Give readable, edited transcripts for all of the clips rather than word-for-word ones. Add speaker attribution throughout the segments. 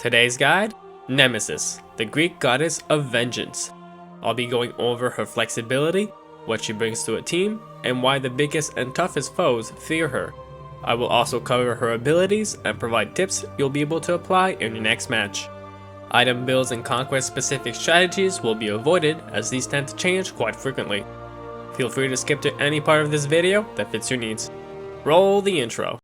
Speaker 1: Today's guide, Nemesis, the Greek goddess of vengeance. I'll be going over her flexibility, what she brings to a team, and why the biggest and toughest foes fear her. I will also cover her abilities and provide tips you'll be able to apply in your next match. Item builds and conquest specific strategies will be avoided as these tend to change quite frequently. Feel free to skip to any part of this video that fits your needs. Roll the intro.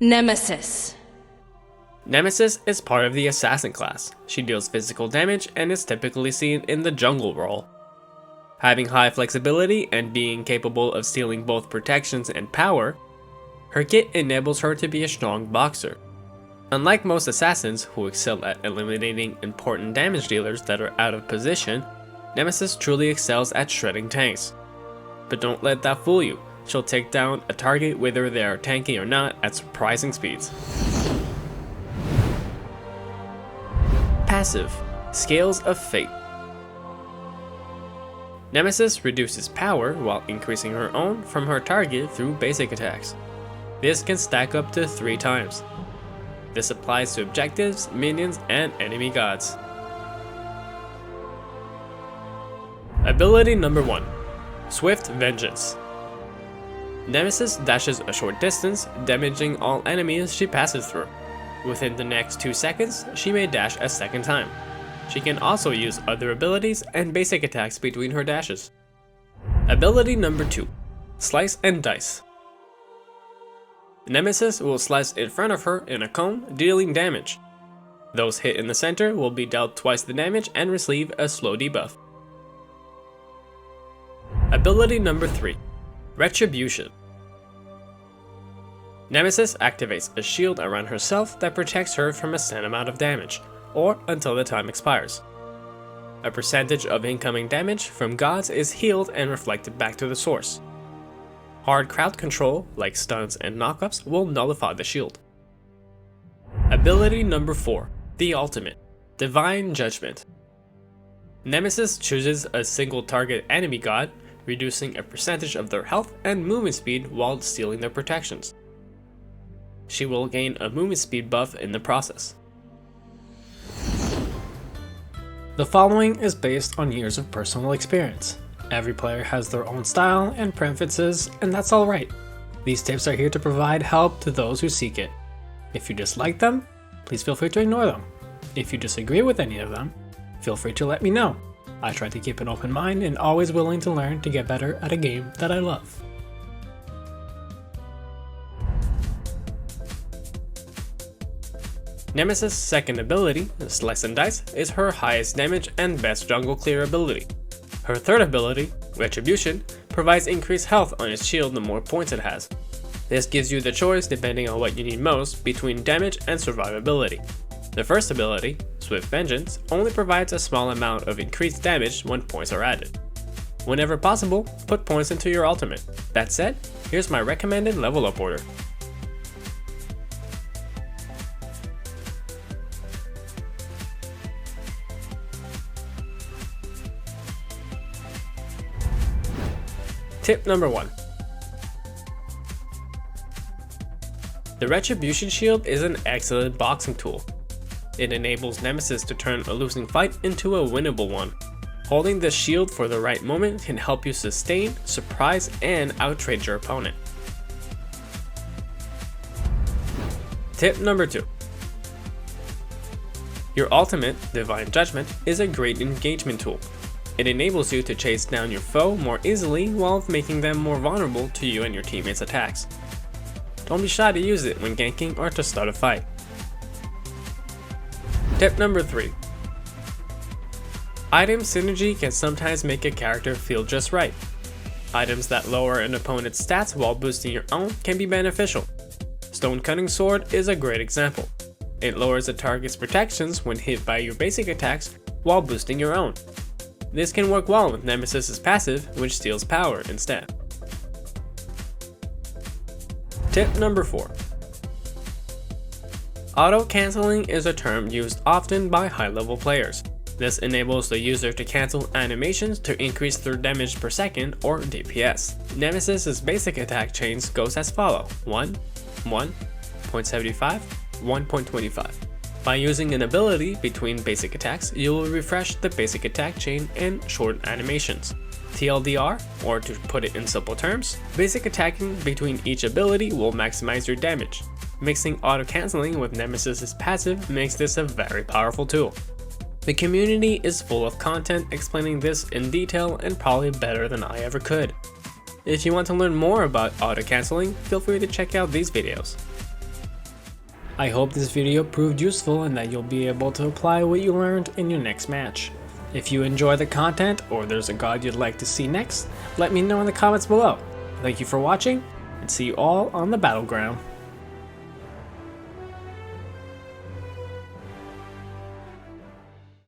Speaker 2: Nemesis.
Speaker 1: Nemesis is part of the assassin class. She deals physical damage and is typically seen in the jungle role. Having high flexibility and being capable of stealing both protections and power, her kit enables her to be a strong boxer. Unlike most assassins who excel at eliminating important damage dealers that are out of position, Nemesis truly excels at shredding tanks. But don't let that fool you. She'll take down a target whether they are tanky or not at surprising speeds. Passive, Scales of Fate. Nemesis reduces power while increasing her own from her target through basic attacks. This can stack up to 3 times. This applies to objectives, minions, and enemy gods. Ability number 1. Swift Vengeance. Nemesis dashes a short distance, damaging all enemies she passes through. Within the next 2 seconds, she may dash a second time. She can also use other abilities and basic attacks between her dashes. Ability number 2. Slice and Dice. Nemesis will slice in front of her in a cone, dealing damage. Those hit in the center will be dealt twice the damage and receive a slow debuff. Ability number 3. Retribution. Nemesis activates a shield around herself that protects her from a set amount of damage, or until the time expires. A percentage of incoming damage from gods is healed and reflected back to the source. Hard crowd control, like stuns and knockups, will nullify the shield. Ability number 4. The Ultimate, Divine Judgment. Nemesis chooses a single target enemy god, reducing a percentage of their health and movement speed while stealing their protections. She will gain a movement speed buff in the process. The following is based on years of personal experience. Every player has their own style and preferences, and that's alright. These tips are here to provide help to those who seek it. If you dislike them, please feel free to ignore them. If you disagree with any of them, feel free to let me know. I try to keep an open mind and always willing to learn to get better at a game that I love. Nemesis' second ability, Slice and Dice, is her highest damage and best jungle clear ability. Her third ability, Retribution, provides increased health on its shield the more points it has. This gives you the choice, depending on what you need most, between damage and survivability. The first ability, Swift Vengeance, only provides a small amount of increased damage when points are added. Whenever possible, put points into your ultimate. That said, here's my recommended level up order. Tip number 1. The Retribution Shield is an excellent boxing tool. It enables Nemesis to turn a losing fight into a winnable one. Holding this shield for the right moment can help you sustain, surprise, and outtrade your opponent. Tip number 2. Your ultimate, Divine Judgment, is a great engagement tool. It enables you to chase down your foe more easily while making them more vulnerable to you and your teammates' attacks. Don't be shy to use it when ganking or to start a fight. Tip number 3. Item synergy can sometimes make a character feel just right. Items that lower an opponent's stats while boosting your own can be beneficial. Stone Cutting Sword is a great example. It lowers a target's protections when hit by your basic attacks while boosting your own. This can work well with Nemesis' passive, which steals power instead. Tip number 4. Auto-canceling is a term used often by high-level players. This enables the user to cancel animations to increase their damage per second or DPS. Nemesis' basic attack chains goes as follow: 1, 1, 0.75, 1.25. By using an ability between basic attacks, you will refresh the basic attack chain and short animations. TLDR, or to put it in simple terms, basic attacking between each ability will maximize your damage. Mixing auto-canceling with Nemesis' passive makes this a very powerful tool. The community is full of content explaining this in detail and probably better than I ever could. If you want to learn more about auto-canceling, feel free to check out these videos. I hope this video proved useful and that you'll be able to apply what you learned in your next match. If you enjoy the content or there's a god you'd like to see next, let me know in the comments below. Thank you for watching, and see you all on the battleground.